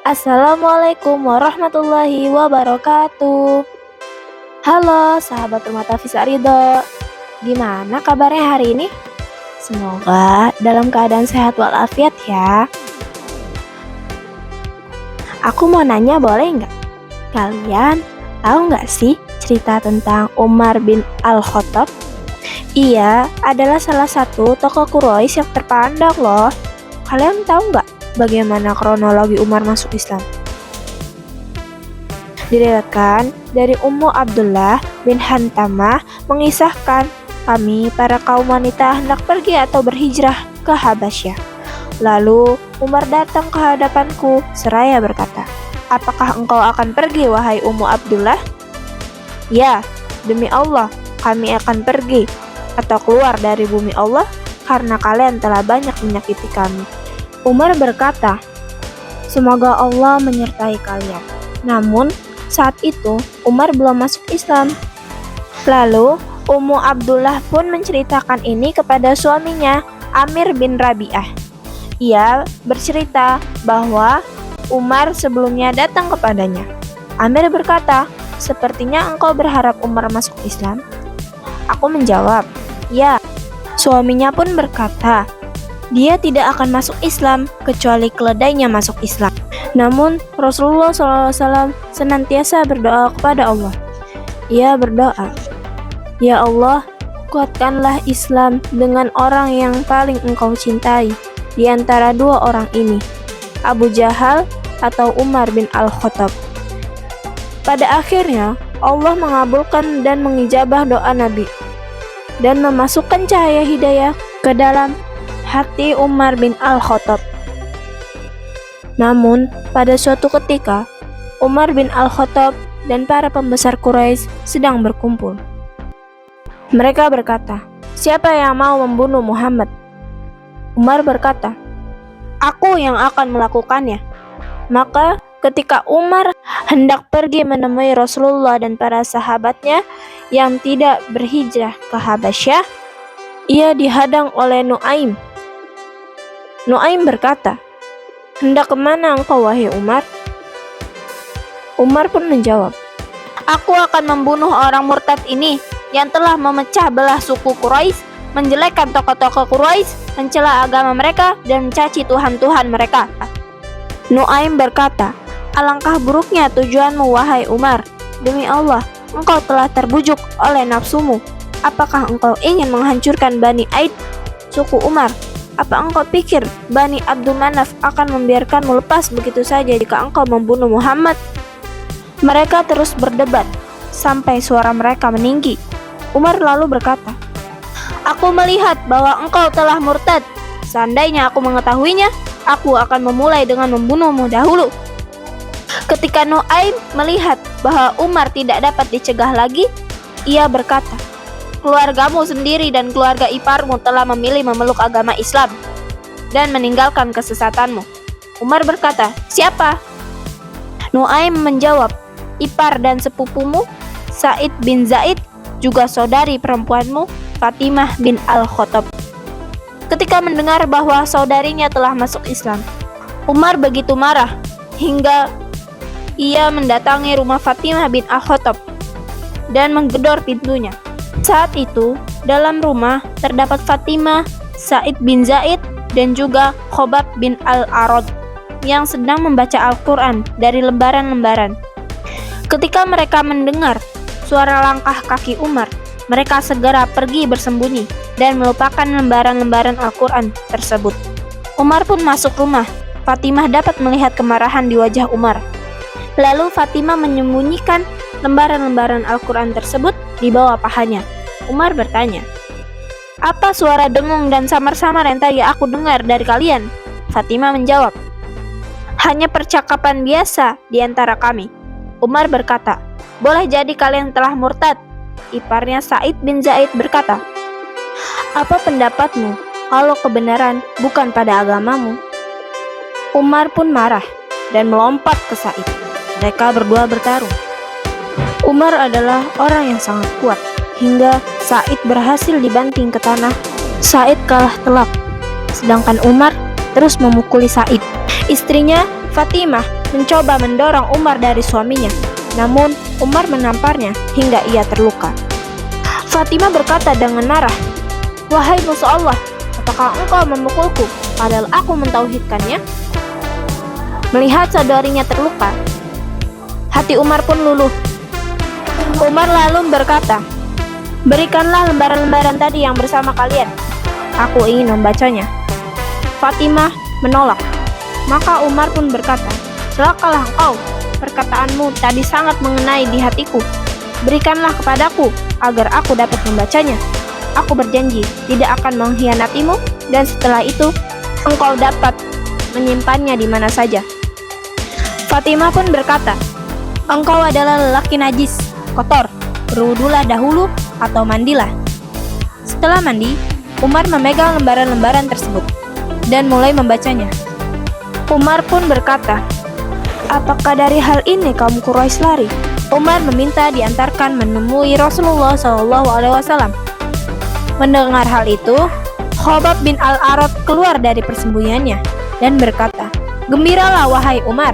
Assalamualaikum warahmatullahi wabarakatuh. Halo sahabat Rumah Tafis Ridho, gimana kabarnya hari ini? Semoga dalam keadaan sehat walafiat ya. Aku mau nanya, boleh nggak? Kalian tahu nggak sih cerita tentang Umar bin Al-Khattab? Ia adalah salah satu tokoh Quraisy yang terpandang loh. Kalian tahu nggak bagaimana kronologi Umar masuk Islam? Diriwayatkan dari Ummu Abdullah bin Hantamah mengisahkan, kami para kaum wanita hendak pergi atau berhijrah ke Habasyah. Lalu Umar datang ke hadapanku seraya berkata, apakah engkau akan pergi wahai Ummu Abdullah? Ya, demi Allah kami akan pergi atau keluar dari bumi Allah karena kalian telah banyak menyakiti kami. Umar berkata, semoga Allah menyertai kalian. Namun saat itu Umar belum masuk Islam. Lalu Ummu Abdullah pun menceritakan ini kepada suaminya Amir bin Rabi'ah. Ia bercerita bahwa Umar sebelumnya datang kepadanya. Amir berkata, sepertinya engkau berharap Umar masuk Islam? Aku menjawab, ya. Suaminya pun berkata, dia tidak akan masuk Islam kecuali keledainya masuk Islam. Namun Rasulullah SAW senantiasa berdoa kepada Allah. Ia berdoa, ya Allah, kuatkanlah Islam dengan orang yang paling engkau cintai di antara dua orang ini, Abu Jahal atau Umar bin Al-Khattab. Pada akhirnya Allah mengabulkan dan mengijabah doa Nabi dan memasukkan cahaya hidayah ke dalam hati Umar bin Al-Khattab. Namun, pada suatu ketika, Umar bin Al-Khattab dan para pembesar Quraisy sedang berkumpul. Mereka berkata, siapa yang mau membunuh Muhammad? Umar berkata, aku yang akan melakukannya. Maka ketika Umar hendak pergi menemui Rasulullah dan para sahabatnya yang tidak berhijrah ke Habasyah, ia dihadang oleh Nuaim. Nuaim berkata, hendak kemana engkau wahai Umar? Umar pun menjawab, aku akan membunuh orang murtad ini yang telah memecah belah suku Quraisy, menjelekkan tokoh-tokoh Quraisy, mencela agama mereka dan mencaci Tuhan-Tuhan mereka. Nuaim berkata, alangkah buruknya tujuanmu wahai Umar. Demi Allah, engkau telah terbujuk oleh nafsumu. Apakah engkau ingin menghancurkan Bani Aid, suku Umar? Apa engkau pikir Bani Abdul Manaf akan membiarkanmu lepas begitu saja jika engkau membunuh Muhammad? Mereka terus berdebat sampai suara mereka meninggi. Umar lalu berkata, aku melihat bahwa engkau telah murtad. Seandainya aku mengetahuinya, aku akan memulai dengan membunuhmu dahulu. Ketika Nuaim melihat bahwa Umar tidak dapat dicegah lagi, ia berkata, keluargamu sendiri dan keluarga iparmu telah memilih memeluk agama Islam dan meninggalkan kesesatanmu. Umar berkata, siapa? Nuaim menjawab, ipar dan sepupumu Sa'id bin Zaid, juga saudari perempuanmu Fatimah bin Al-Khattab. Ketika mendengar bahwa saudarinya telah masuk Islam, Umar begitu marah hingga ia mendatangi rumah Fatimah bin Al-Khattab dan menggedor pintunya. Saat itu, dalam rumah terdapat Fatimah, Sa'id bin Zaid, dan juga Khobab bin Al-Arad yang sedang membaca Al-Quran dari lembaran-lembaran. Ketika mereka mendengar suara langkah kaki Umar, mereka segera pergi bersembunyi dan melupakan lembaran-lembaran Al-Quran tersebut. Umar pun masuk rumah. Fatimah dapat melihat kemarahan di wajah Umar. Lalu Fatimah menyembunyikan lembaran-lembaran Al-Quran tersebut di bawah pahanya. Umar bertanya, apa suara dengung dan samar-samar yang tadi aku dengar dari kalian? Fatimah menjawab, hanya percakapan biasa di antara kami. Umar berkata, boleh jadi kalian telah murtad. Iparnya Sa'id bin Zaid berkata, apa pendapatmu kalau kebenaran bukan pada agamamu? Umar pun marah dan melompat ke Sa'id. Mereka berdua bertarung. Umar adalah orang yang sangat kuat, hingga Sa'id berhasil dibanting ke tanah. Sa'id kalah telak, sedangkan Umar terus memukuli Sa'id. Istrinya Fatimah mencoba mendorong Umar dari suaminya. Namun, Umar menamparnya hingga ia terluka. Fatimah berkata dengan marah, "Wahai musuh Allah, apakah engkau memukulku padahal aku mentauhidkannya?" Melihat saudarinya terluka, hati Umar pun luluh. Umar lalu berkata, "Berikanlah lembaran-lembaran tadi yang bersama kalian. Aku ingin membacanya." Fatimah menolak. Maka Umar pun berkata, "Celakalah engkau, perkataanmu tadi sangat mengenai di hatiku. Berikanlah kepadaku agar aku dapat membacanya. Aku berjanji tidak akan mengkhianatimu, dan setelah itu engkau dapat menyimpannya di mana saja." Fatimah pun berkata, "Engkau adalah lelaki najis, kotor. Berwudulah dahulu atau mandilah." Setelah mandi, Umar memegang lembaran-lembaran tersebut dan mulai membacanya. Umar pun berkata, "Apakah dari hal ini kaum Quraisy lari?" Umar meminta diantarkan menemui Rasulullah SAW. Mendengar hal itu, Khabbab bin Al-Arat keluar dari persembunyiannya dan berkata, "Gembiralah wahai Umar,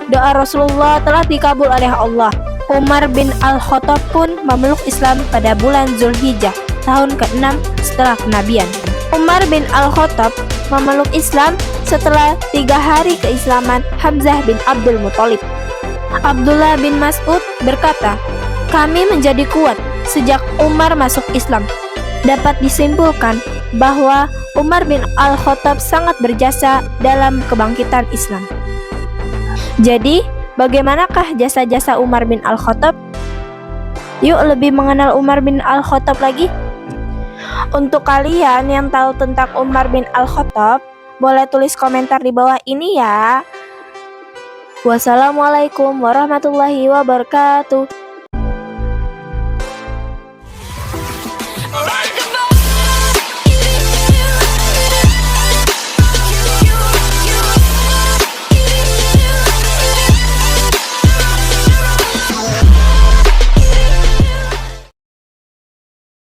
doa Rasulullah telah dikabul oleh Allah." Umar bin Al-Khattab pun memeluk Islam pada bulan Zulhijjah, tahun ke-6 setelah kenabian. Umar bin Al-Khattab memeluk Islam setelah 3 hari keislaman Hamzah bin Abdul Muthalib. Abdullah bin Mas'ud berkata, "Kami menjadi kuat sejak Umar masuk Islam." Dapat disimpulkan bahwa Umar bin Al-Khattab sangat berjasa dalam kebangkitan Islam. Jadi, bagaimanakah jasa-jasa Umar bin Al-Khattab? Yuk lebih mengenal Umar bin Al-Khattab lagi. Untuk kalian yang tahu tentang Umar bin Al-Khattab, boleh tulis komentar di bawah ini ya. Wassalamualaikum warahmatullahi wabarakatuh.